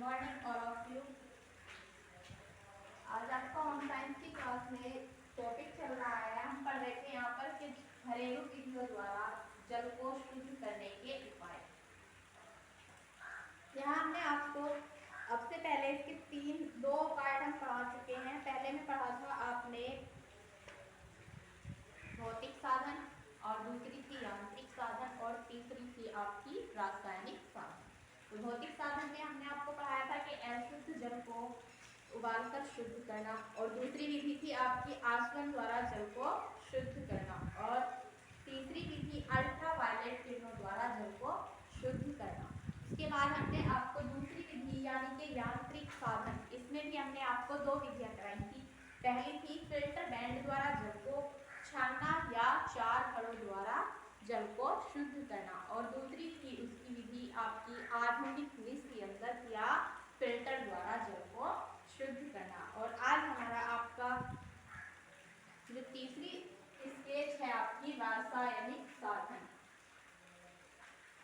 Morning all of you. आज आपका home science की क्लास में टॉपिक चल रहा है, हम पढ़ रहे थे यहाँ पर कि घरेलू विधियों द्वारा जल को शुद्ध करने के उपाय। यहाँ हमने आपको अब से पहले इसके दो पार्ट हम पढ़ा चुके हैं। पहले में पढ़ा था आपने भौतिक साधन और दूसरी थी यांत्रिक साधन और तीसरी थी आपकी रासायनिक साधन। तो भौतिक साधन में हमने आपको पढ़ाया था कि अशुद्ध जल को उबालकर शुद्ध करना, और दूसरी विधि थी आपकी आसवन द्वारा जल को शुद्ध करना, और तीसरी विधि अल्ट्रावायलेट किरणों द्वारा जल को शुद्ध करना। इसके बाद हमने आपको दूसरी विधि यानी कि यांत्रिक साधन, इसमें भी हमने आपको दो विधियां कराई थी। पहली थी फिल्टर बैंड द्वारा जल को छानना या चार घड़ों द्वारा जल को शुद्ध करना, और दूसरी थी उसकी विधि आपकी आधुनिक निष्क्रिय यंत्र या फिल्टर द्वारा जल को शुद्ध करना। और आज हमारा आपका जो तीसरी स्टेज है आपकी रासायनिक साधन,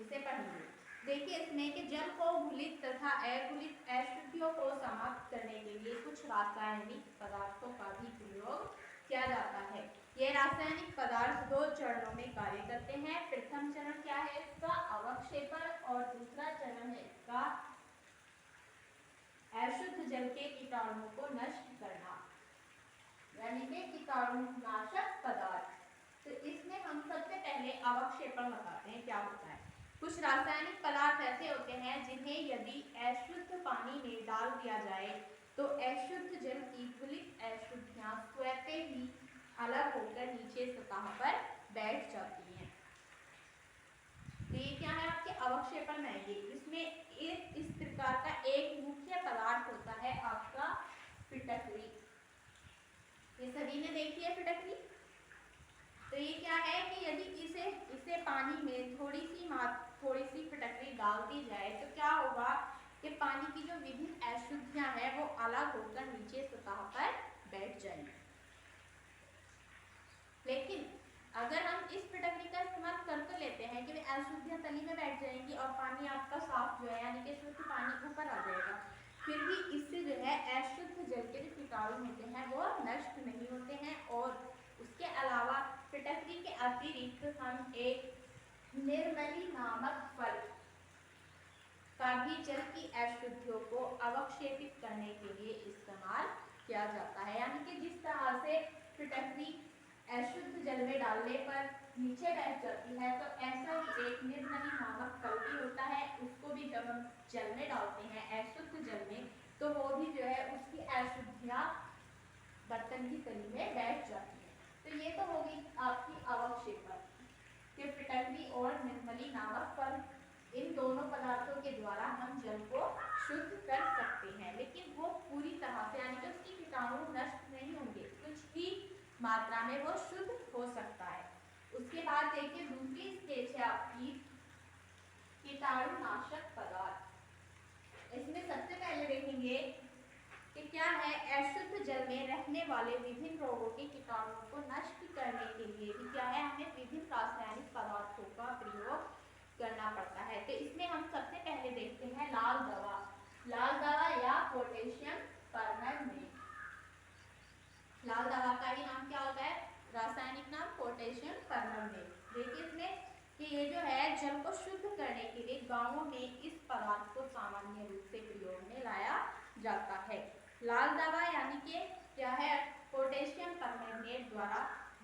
इसे पढ़ेंगे। देखिए इसमें कि जल को घुलित तथा अघुलित अशुद्धियों को समाप्त करने के लिए कुछ रासायनिक पदार्थों का भी प्रयोग किया जाता है। ये रासायनिक पदार्थ दो चरणों में कार्य करते हैं। प्रथम चरण क्या है इसका, अवक्षेपण, और दूसरा चरण है इसका अशुद्ध जल के कीटाणुओं को नष्ट करना, यानी कि कीटाणुनाशक पदार्थ। तो इसमें हम सबसे पहले अवक्षेपण बताते हैं क्या होता है। कुछ रासायनिक पदार्थ ऐसे होते हैं जिन्हें यदि अशुद्ध पानी में डाल दिया जाए तो अशुद्ध जल की घुलित अशुद्धियां स्वतः ही अलग होकर नीचे सतह पर बैठ जाती हैं। तो ये क्या है आपके अवक्षेपण में। इसमें इस प्रकार का एक मुख्य पदार्थ होता है आपका फिटकरी। ये सभी ने देखी है फिटकरी। तो ये क्या है कि यदि इसे पानी में थोड़ी सी फिटकरी डाल दी जाए तो क्या होगा कि पानी की जो विभिन्न अशुद्धियां हैं वो अलग होकर नीचे सतह पर बैठ जाएंगी। लेकिन अगर हम इस फिटकरी का इस्तेमाल कर तो लेते हैं कि अशुद्धियां तली में बैठ जाएंगी और पानी आपका साफ जो है यानी कि शुद्ध पानी ऊपर आ जाएगा, फिर भी इससे जो है अशुद्ध जल के जो कीटाणु होते हैं वो नष्ट नहीं होते हैं। और उसके अलावा फिटकरी के अतिरिक्त हम एक निर्मली नामक फल का भी जल की अशुद्धियों को अवक्षेपित करने के लिए इस्तेमाल किया जाता है। यानी कि जिस तरह से फिटकरी अशुद्ध जल में डालने पर नीचे बैठ जाती है, तो ऐसा ही एक निर्मली नामक फल भी होता है, उसको भी जब हम जल में डालते हैं अशुद्ध जल में, तो वो भी जो है उसकी अशुद्धियां बर्तन की तली में बैठ जाती है। तो ये तो होगी आपकी अवक्षेपण कि फिटकरी और निर्मली नामक फल, इन दोनों पदार्थों के द्वारा हम जल को शुद्ध कर सकते हैं, लेकिन वो पूरी तरह से यानी कि उसकी कीटाणु नष्ट नहीं होंगे, कुछ ही मात्रा में वो शुद्ध हो सकता है। उसके बाद देखिए दूसरी स्टेज है आपकी कीटाणुनाशक पदार्थ। इसमें सबसे पहले देखेंगे कि क्या है, अशुद्ध जल में रहने वाले विभिन्न रोगों के कीटाणुओं को नष्ट करने के लिए भी क्या है, हमें विभिन्न रासायनिक पदार्थों का प्रयोग करना पड़ता है। तो इसमें हम सबसे पहले देखते हैं लाल दवा या पोटेशियम परमैंगनेट। लाल दवा का ही नाम क्या होता है, रासायनिक नाम पोटेशियम परमैंगनेट। देखिए इसमें कि ये जो है जल को शुद्ध करने के लिए गांवों में इस पदार्थ को सामान्य रूप से प्रयोग में लाया जाता है। लाल दवा यानी कि क्या है, पोटेशियम परमैंगनेट द्वारा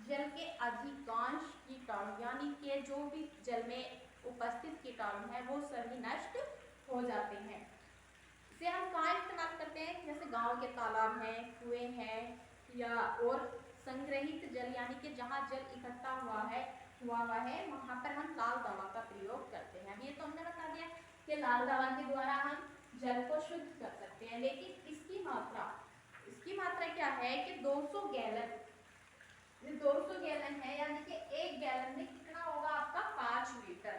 जल के अधिकांश कीटाणु यानी कि जो भी जल में उपस्थित कीटाणु है वो सभी नष्ट हो जाते हैं। इसे हम कहाँ इस्तेमाल करते हैं, जैसे गांव के तालाब हैं, कुएं हैं, या और संग्रहित जल यानी कि जहाँ जल इकट्ठा हुआ है वहां पर हम लाल दवा का प्रयोग करते हैं। अब ये तो हमने बता दिया कि लाल दवा के द्वारा हम जल को शुद्ध कर सकते हैं, लेकिन इसकी मात्रा क्या है कि 200 गैलन, 200 गैलन है, यानी कि एक गैलन में कितना होगा आपका 5 लीटर।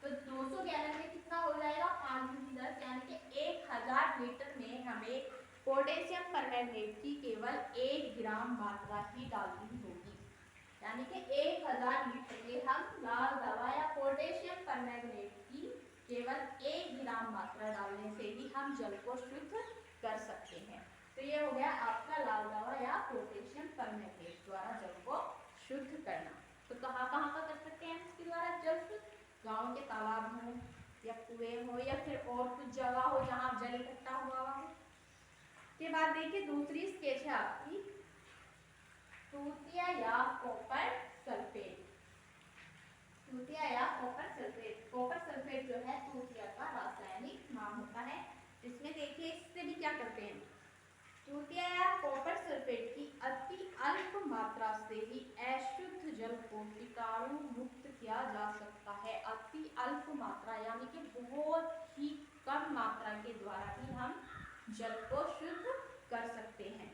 तो 200 गैलन में कितना हो जाएगा 5 × 10 यानी कि 1000 लीटर में हमें पोटेशियम परमैंगनेट की केवल 1 ग्राम मात्रा ही डालनी होगी। यानी कि 1000 लीटर में हम लाल दवा या पोटेशियम परमैंगनेट की केवल 1 ग्राम मात्रा डालने से ही हम जल को शुद्ध कर सकते हैं। तो ये हो गया आपका लाल दवा या पोटेशियम परमैंगनेट द्वारा जल को शुद्ध करना। तो कहाँ कहाँ का कर सकते हैं इसके द्वारा जल शुद्ध? गाँव के तालाब हो या कुएं हो या फिर और कुछ जगह हो जहाँ जल इकट्ठा हुआ हो। के बाद देखिए दूसरी स्केच है आपकी तूतिया या कॉपर सल्फेट। तूतिया या कॉपर सल्फेट। कॉपर सल्फेट जो है तूतिया का रासायनिक नाम होता है। इसमें देखिए इससे भी क्या करते हैं, तूतिया या कॉपर सल्फेट की अति अल्प मात्रा से ही अशुद्ध जल को कीटाणु मुक्त किया जा सकता है। अति अल्प मात्रा यानी कि बहुत ही कम मात्रा के द्वारा ही हम जल को शुद्ध कर सकते हैं।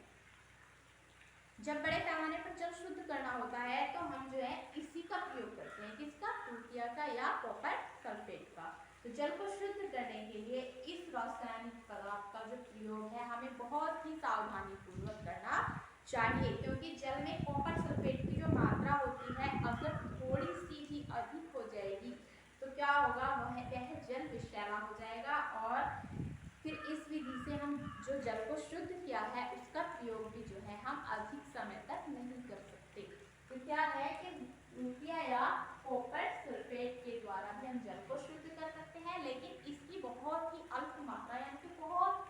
जब बड़े पैमाने पर जल शुद्ध करना होता है तो हम जो है इसी का प्रयोग करते हैं। किसका? तूतिया का या कॉपर सल्फेट का। तो जल को शुद्ध करने के लिए इस रासायनिक पदार्थ का जो प्रयोग है हमें बहुत ही सावधानी पूर्वक करना चाहिए, क्योंकि जल में कॉपर सल्फेट की जो मात्रा होती है अगर थोड़ी सी भी अधिक हो जाएगी तो क्या होगा, वह जल विषैला हो जाएगा और फिर इस विधि से हम जो जल को शुद्ध किया है उसका प्रयोग भी जो है हम अधिक समय तक नहीं कर सकते। तो क्या है कि तूतिया या कॉपर सल्फेट के द्वारा भी हम जल को शुद्ध कर सकते हैं, लेकिन इसकी बहुत ही अल्प मात्रा यानी कि बहुत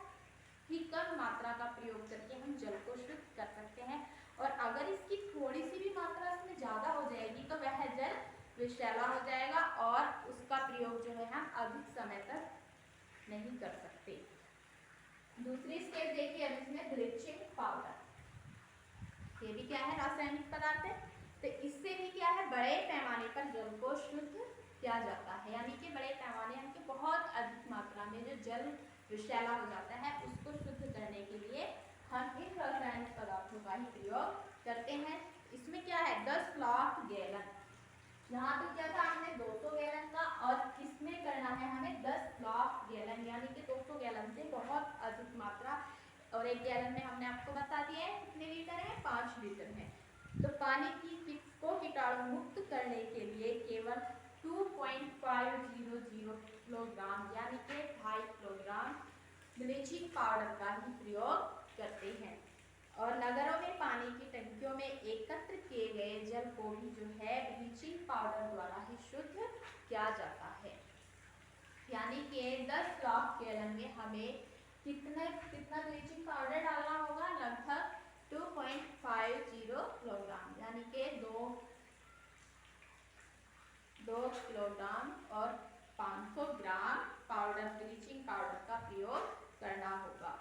ही कम मात्रा का प्रयोग करके हम जल को शुद्ध कर सकते हैं। और अगर इसकी थोड़ी सी भी मात्रा इसमें ज्यादा हो जाएगी तो वह जल विषैला हो जाएगा और उसका प्रयोग जो है हम अधिक समय तक नहीं कर सकते। दूसरी स्टेप देखिए अब इसमें ब्लीचिंग पाउडर। ये भी क्या है, रासायनिक पदार्थ है। तो इससे भी क्या है, बड़े पैमाने पर जल को शुद्ध किया जाता है, यानी कि बड़े पैमाने यानी कि बहुत अधिक मात्रा में जो जल विषैला हो जाता है उसको शुद्ध करने के लिए हम इन रासायनिक पदार्थों का ही प्रयोग करते हैं। इसमें क्या है 10 लाख गैलन, यहाँ पे क्या था हमने 200 गैलन का और इसमें करना है हमें 10 लाख गैलन, यानी कि 200 गैलन से बहुत अधिक मात्रा। और एक गैलन में हमने आपको बता दिया है कितने लीटर है, 5 लीटर है। तो पानी की को कीटाणु मुक्त करने के लिए केवल 2.500 किलोग्राम यानी कि 2.5 किलोग्राम ब्लीचिंग पाउडर का ही प्रयोग करते हैं। और नगरों में पानी की टंकियों में एकत्र किए गए जल को भी जो है ब्लीचिंग पाउडर द्वारा ही शुद्ध किया जाता है। यानी कि 10 लाख गैलन में हमें कितना ब्लीचिंग पाउडर डालना होगा, लगभग 2.50 किलोग्राम यानी कि 2 किलोग्राम और 500 ग्राम पाउडर ब्लीचिंग पाउडर का प्रयोग करना होगा।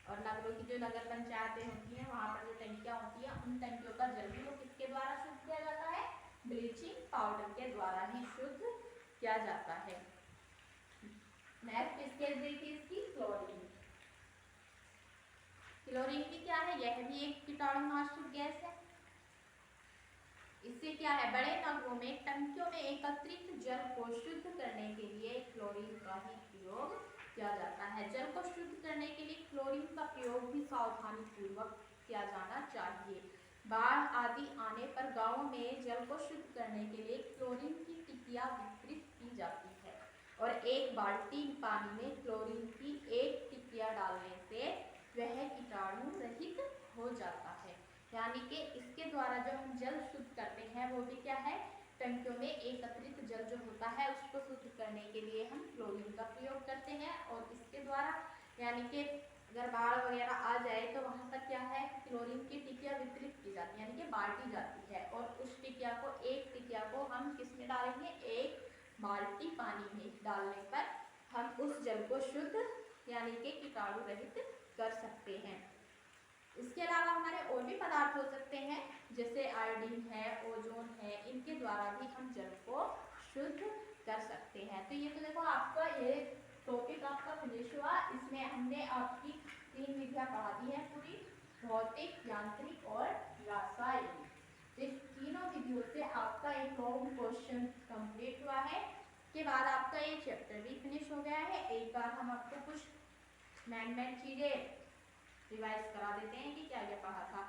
और नगरों की जो नगर पंचायतें होती हैं वहाँ पर जो टंकियाँ होती हैं उन टंकियों का जल भी वो किसके द्वारा शुद्ध किया जाता है, ब्लीचिंग पाउडर के द्वारा ही शुद्ध किया जाता है। नेक्स्ट स्टेज देखिए इसकी क्लोरीन। क्लोरीन भी क्या है, यह भी एक कीटाणुनाशक गैस है। इससे क्या है, बड़े नगरों में टंकियों में एकत्रित जल को शुद्ध करने के लिए क्लोरीन का ही प्रयोग किया जाता है। जल को शुद्ध करने के लिए क्लोरीन का प्रयोग भी सावधानी पूर्वक किया जाना चाहिए। बाढ़ आदि आने पर गांव में जल को शुद्ध करने के लिए क्लोरीन की टिकिया वितरित की जाती है और एक बाल्टी पानी में क्लोरीन की एक टिकिया डालने से वह कीटाणु रहित हो जाता है। यानी कि इसके द्वारा जो हम जल शुद्ध करते हैं वो भी क्या है, टंकियों में एकत्रित जल जो होता है उसको शुद्ध करने के लिए हम क्लोरीन का प्रयोग करते हैं। और इसके द्वारा यानी कि अगर बाढ़ वगैरह आ जाए तो वहाँ पर क्या है, क्लोरीन की टिकिया वितरित की जाती है यानी कि बांटी जाती है। और उस टिकिया को, एक टिकिया को हम किस में डालेंगे, एक बाल्टी पानी में डालने पर हम उस जल को शुद्ध यानी कि कीटाणु रहित कर सकते हैं। इसके अलावा हमारे और भी पदार्थ हो सकते हैं जैसे आयोडीन है, ओजोन है, इनके द्वारा भी हम जल को शुद्ध कर सकते हैं। तो ये तो देखो आपका ये टॉपिक आपका फिनिश हुआ। इसमें हमने आपकी 3 विधियां पढ़ा दी है पूरी, भौतिक, यांत्रिक और रासायनिक। इस तीनों विधियों से आपका एक लॉन्ग क्वेश्चन कंप्लीट हुआ है। के बाद आपका ये चैप्टर भी फिनिश हो गया है। एक बार हम आपको कुछ मैन चीजें रिवाइज करा देते हैं कि क्या क्या पढ़ा था।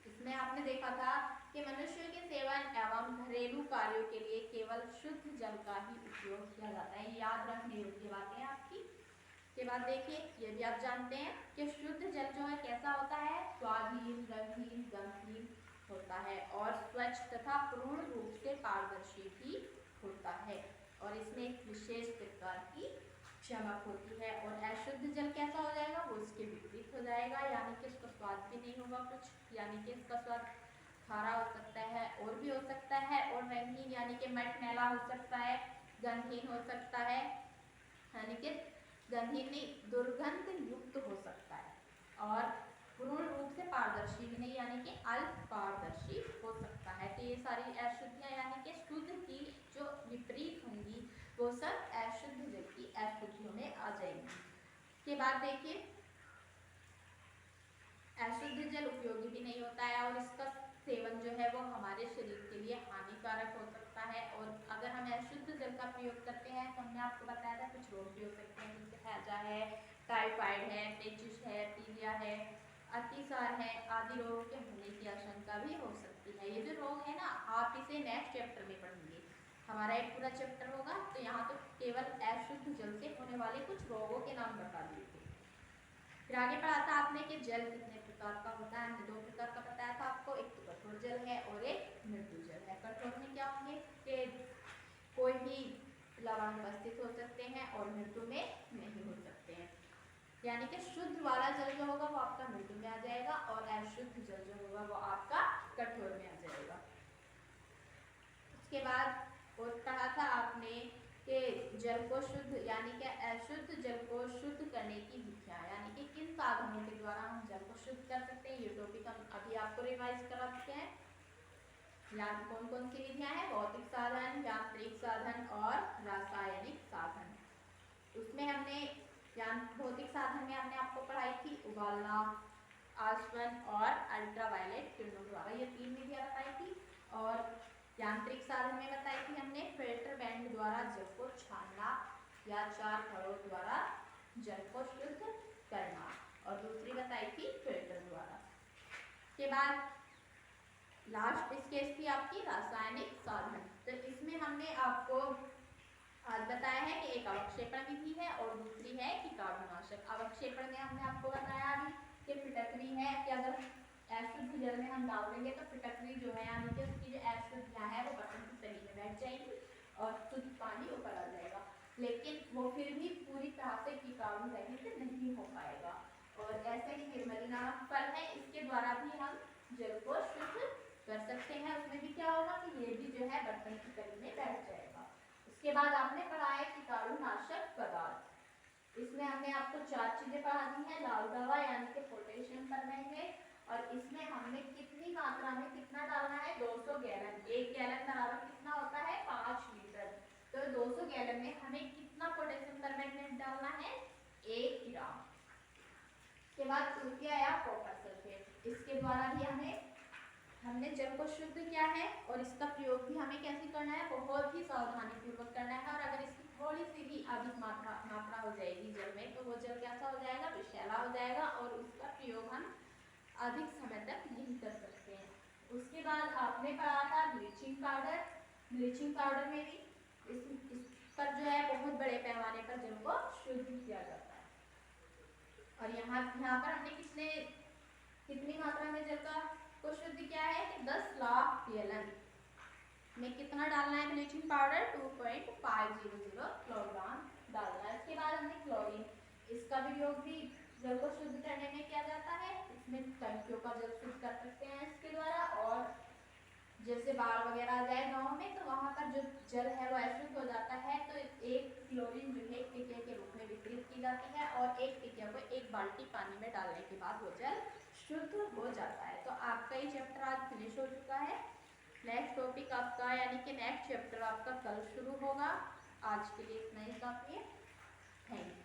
इसमें आपने देखा था कि मनुष्य के सेवन एवं घरेलू कार्यों के लिए केवल शुद्ध जल का ही उपयोग किया जाता है। याद रखने योग्य बातें आपकी। के बाद देखिए, ये भी आप जानते हैं कि शुद्ध जल जो है कैसा होता है, स्वादहीन, रंगहीन, गंधहीन होता है और स्वच्छ तथा पूर्ण रूप से पारदर्शी भी होता है और इसमें एक विशेष प्रकार की चमक होती है। और अशुद्ध जल कैसा हो जाएगा, वो इसके विपरीत हो जाएगा, यानी कि इसका स्वाद भी नहीं होगा कुछ, यानी कि इसका स्वाद खारा हो सकता है और भी हो सकता है। और रंगहीन यानी कि मटमैला हो सकता है, गंधहीन हो सकता है, यानी कि गंधहीन नहीं, दुर्गंध युक्त हो सकता है, और पूर्ण रूप से पारदर्शी भी नहीं, यानी कि अल्प पारदर्शी हो सकता है। तो ये सारी अशुद्धियां यानी कि शुद्ध की जो विपरीत होंगी वो सब अशुद्ध जल की अशुद्धियों में आ जाएंगी। के बाद देखिए, अशुद्ध जल उपयोगी भी नहीं होता है और इसका सेवन जो है वो हमारे शरीर के लिए हानिकारक हो सकता है। और अगर हम अशुद्ध जल का प्रयोग करते हैं तो हमने आपको बताया था कुछ रोग भी हो सकते हैं, जैसे हैजा है, टाइफाइड है, पेचिश है, पीलिया है, अतिसार है आदि रोगों के होने की आशंका भी हो सकती है। ये जो रोग है ना, आप इसे नेक्स्ट चैप्टर में पढ़ेंगे, हमारा एक पूरा चैप्टर होगा, तो यहाँ तो केवल अशुद्ध जल से होने वाले कुछ रोगों के नाम बता दिए थे। फिर आगे पढ़ा था आपने कि जल कितने प्रकार का होता है, हमने 2 प्रकार का बताया था आपको, एक तो कठोर जल है और एक मृदु जल है। कठोर में क्या होंगे कि कोई भी लवण उपस्थित हो सकते हैं और मृदु में नहीं हो सकते हैं, यानी कि शुद्ध वाला जल जो होगा वो आपका मृदु में आ जाएगा और अशुद्ध जल जो होगा वो आपका कठोर में आ जाएगा। उसके बाद और पढ़ा था आपने कि जल को शुद्ध यानी कि अशुद्ध जल को शुद्ध करने की विधियां, यानी कि किन साधनों के द्वारा हम जल को शुद्ध कर सकते हैं। ये टॉपिक हम अभी आपको रिवाइज करा चुके हैं। यहाँ कौन कौन सी विधियां हैं, भौतिक साधन, यांत्रिक साधन और रासायनिक साधन। उसमें हमने भौतिक साधन में हमने आपको पढ़ाई थी उबालना, आसवन और अल्ट्रावायलेट किरणों द्वारा, ये 3 विधियां बताई थी। और यांत्रिक साधन में बताई थी हमने फिल्टर बैंड द्वारा जल को छानना या 4 घड़ों द्वारा जल को शुद्ध करना, और दूसरी बताई थी फिल्टर द्वारा। के बाद लास्ट स्टेज थी आपकी रासायनिक साधन। तो इसमें हमने आपको आज बताया है कि एक अवक्षेपण विधि है और दूसरी है कीटाणुनाशक। अवक्षेपण में हमने आपको बताया अभी कि फिटकरी है कि अगर अशुद्ध जल में हम डाल देंगे तो फिटकरी जो है यानी कि उसकी जो अशुद्धियां है वो बटन की तली में बैठ जाएगी और शुद्ध पानी ऊपर आ जाएगा, लेकिन वो फिर भी पूरी तरह से कीटाणु रहित नहीं हो पाएगा। और ऐसे ही निर्मली नामक फल है, इसके द्वारा भी हम जल को शुद्ध कर सकते हैं। उसमें भी क्या होगा कि ये भी जो है बर्तन की तली में बैठ जाएगा। उसके बाद आपने पढ़ा है कीटाणुनाशक पदार्थ। इसमें हमने आपको 4 चीजें पढ़ा दी हैं। लाल दवा यानी कि पोटेशियम परमैंगनेट, और इसमें हमने कितनी मात्रा में कितना डालना है, 200 गैलन। 1 गैलन बराबर कितना होता है, 5 लीटर। तो 200 गैलन में हमें कितना पोटेशियम परमैंगनेट डालना है, 1 ग्राम। के बाद तृतीय या कॉपर सल्फेट, इसके द्वारा भी हमने जल को शुद्ध किया है और इसका प्रयोग भी हमें कैसे करना है, बहुत ही सावधानी पूर्वक करना है। और अगर इसकी थोड़ी सी भी अधिक मात्रा हो जाएगी जल में तो वो जल कैसा हो जाएगा, विषैला हो जाएगा और उसका प्रयोग हम अधिक समय तक नहीं कर सकते हैं। उसके बाद आपने पढ़ा था ब्लीचिंग पाउडर। ब्लीचिंग पाउडर में भी इस पर जो है बहुत बड़े पैमाने पर जल को शुद्ध किया जाता है। और यहाँ पर हमने कितनी मात्रा में जल को शुद्ध किया है कि 10 लाख गैलन में कितना डालना है ब्लीचिंग पाउडर, 2.500 किलोग्राम डालना है। इसके बाद हमने क्लोरीन, इसका प्रयोग भी जल को शुद्ध करने में किया जाता है। इसमें टंकियों का जल शुद्ध कर सकते हैं इसके द्वारा, और जैसे बाढ़ वगैरह आ जाए गाँव में तो वहाँ पर जो जल है वो अशुद्ध हो जाता है, तो एक क्लोरीन जो है टिकिया के रूप में वितरित की जाती है और एक टिकिया को 1 बाल्टी पानी में डालने के बाद वो जल शुद्ध हो जाता है। तो आपका ये चैप्टर आज फिनिश हो चुका है। नेक्स्ट टॉपिक आपका यानी कि नेक्स्ट चैप्टर आपका कल शुरू होगा। आज के लिए इतना ही काफी है। Thank you.